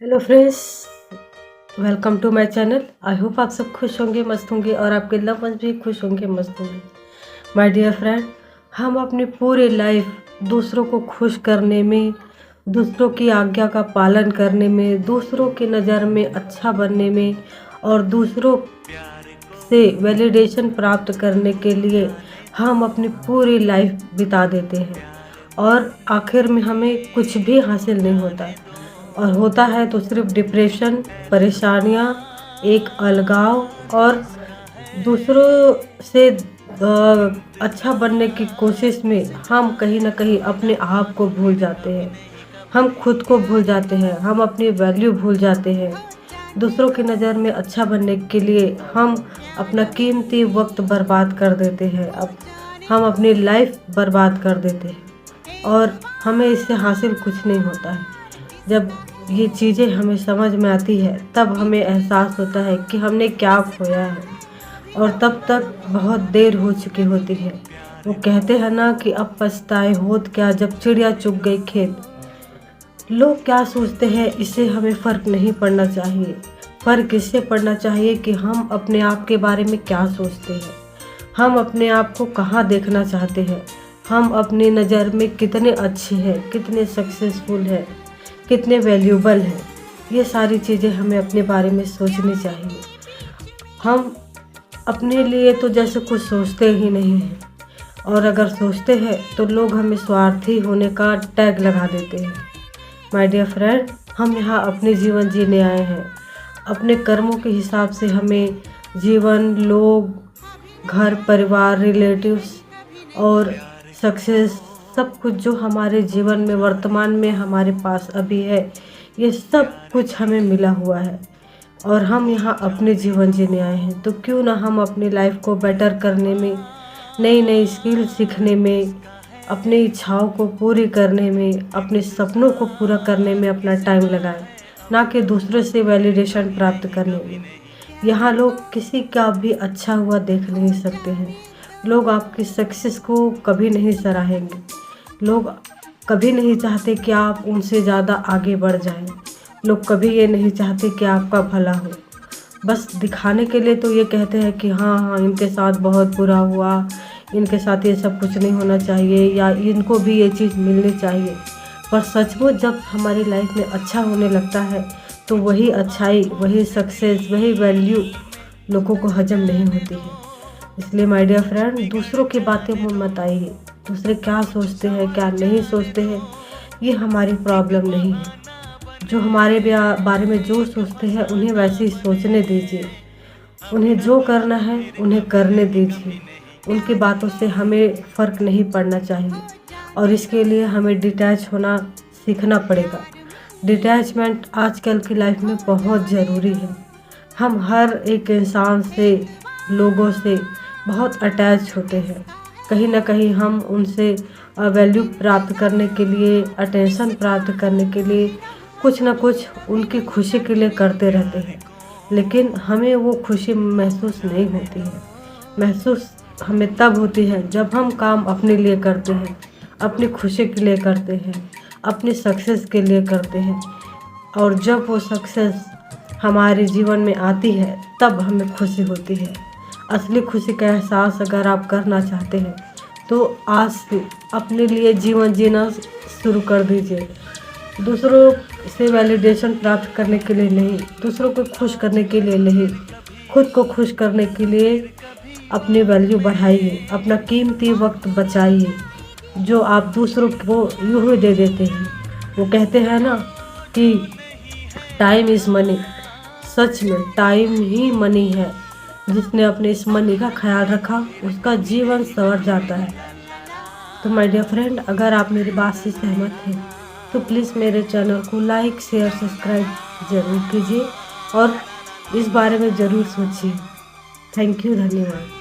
Hello friends, welcome to my channel. I hope आप सब खुश होंगे, मस्त होंगे और आपके लव वंस भी खुश होंगे, मस्त होंगे। माय डियर फ्रेंड, हम अपनी पूरी लाइफ दूसरों को खुश करने में, दूसरों की आज्ञा का पालन करने में, दूसरों की नज़र में अच्छा बनने में और दूसरों से वैलिडेशन प्राप्त करने के लिए हम अपनी पूरी लाइफ बिता देते हैं और आखिर में हमें कुछ भी हासिल नहीं होता है। और होता है तो सिर्फ डिप्रेशन, परेशानियाँ, एक अलगाव और दूसरों से अच्छा बनने की कोशिश में हम कहीं ना कहीं अपने आप को भूल जाते हैं, हम खुद को भूल जाते हैं, हम अपनी वैल्यू भूल जाते हैं। दूसरों की नज़र में अच्छा बनने के लिए हम अपना कीमती वक्त बर्बाद कर देते हैं, अब हम अपनी लाइफ बर्बाद कर देते हैं और हमें इससे हासिल कुछ नहीं होता है। जब ये चीज़ें हमें समझ में आती है तब हमें एहसास होता है कि हमने क्या खोया है और तब तक बहुत देर हो चुकी होती है। वो कहते हैं ना कि अब पछताए होत क्या जब चिड़िया चुग गई खेत। लोग क्या सोचते हैं इससे हमें फ़र्क नहीं पड़ना चाहिए। फ़र्क इससे पड़ना चाहिए कि हम अपने आप के बारे में क्या सोचते हैं, हम अपने आप को कहाँ देखना चाहते हैं, हम अपनी नज़र में कितने अच्छे हैं, कितने सक्सेसफुल हैं, कितने वैल्यूबल हैं। ये सारी चीज़ें हमें अपने बारे में सोचनी चाहिए। हम अपने लिए तो जैसे कुछ सोचते ही नहीं हैं और अगर सोचते हैं तो लोग हमें स्वार्थी होने का टैग लगा देते हैं। माय डियर फ्रेंड, हम यहाँ अपने जीवन जीने आए हैं। अपने कर्मों के हिसाब से हमें जीवन, लोग, घर, परिवार, रिलेटिव्स और सक्सेस, सब कुछ जो हमारे जीवन में वर्तमान में हमारे पास अभी है, ये सब कुछ हमें मिला हुआ है और हम यहाँ अपने जीवन जीने आए हैं। तो क्यों ना हम अपनी लाइफ को बेटर करने में, नई नई स्किल सीखने में, अपनी इच्छाओं को पूरी करने में, अपने सपनों को पूरा करने में अपना टाइम लगाएं, ना कि दूसरों से वैलिडेशन प्राप्त करने में। यहाँ लोग किसी का भी अच्छा हुआ देख नहीं सकते हैं। लोग आपकी सक्सेस को कभी नहीं सराहेंगे। लोग कभी नहीं चाहते कि आप उनसे ज़्यादा आगे बढ़ जाएं। लोग कभी ये नहीं चाहते कि आपका भला हो। बस दिखाने के लिए तो ये कहते हैं कि हाँ, इनके साथ बहुत बुरा हुआ, इनके साथ ये सब कुछ नहीं होना चाहिए या इनको भी ये चीज़ मिलनी चाहिए। पर सचमुच जब हमारी लाइफ में अच्छा होने लगता है तो वही अच्छाई, वही सक्सेस, वही वैल्यू लोगों को हजम नहीं होती है। इसलिए माय डियर फ्रेंड, दूसरों की बातें में मत आइए। दूसरे क्या सोचते हैं, क्या नहीं सोचते हैं, ये हमारी प्रॉब्लम नहीं है। जो हमारे बारे में जो सोचते हैं उन्हें वैसे ही सोचने दीजिए। उन्हें जो करना है उन्हें करने दीजिए। उनकी बातों से हमें फ़र्क नहीं पड़ना चाहिए और इसके लिए हमें डिटैच होना सीखना पड़ेगा। डिटैचमेंट आजकल की लाइफ में बहुत ज़रूरी है। हम हर एक इंसान से, लोगों से बहुत अटैच होते हैं। कहीं ना कहीं हम उनसे वैल्यू प्राप्त करने के लिए, अटेंशन प्राप्त करने के लिए कुछ ना कुछ उनकी खुशी के लिए करते रहते हैं, लेकिन हमें वो खुशी महसूस नहीं होती है। महसूस हमें तब होती है जब हम काम अपने लिए करते हैं, अपनी खुशी के लिए करते हैं, अपनी सक्सेस के लिए करते हैं और जब वो सक्सेस हमारे जीवन में आती है तब हमें खुशी होती है। असली खुशी का एहसास अगर आप करना चाहते हैं तो आज से अपने लिए जीवन जीना शुरू कर दीजिए। दूसरों से वैलिडेशन प्राप्त करने के लिए नहीं, दूसरों को खुश करने के लिए नहीं, खुद को खुश करने के लिए अपनी वैल्यू बढ़ाइए, अपना कीमती वक्त बचाइए जो आप दूसरों को यूँ ही दे देते हैं। वो कहते हैं ना कि टाइम इज़ मनी। सच में टाइम ही मनी है। जिसने अपने इस मनी का ख्याल रखा उसका जीवन संवर जाता है। तो माय डियर फ्रेंड, अगर आप मेरी बात से सहमत हैं तो प्लीज़ मेरे चैनल को लाइक, शेयर, सब्सक्राइब ज़रूर कीजिए और इस बारे में ज़रूर सोचिए। थैंक यू, धन्यवाद।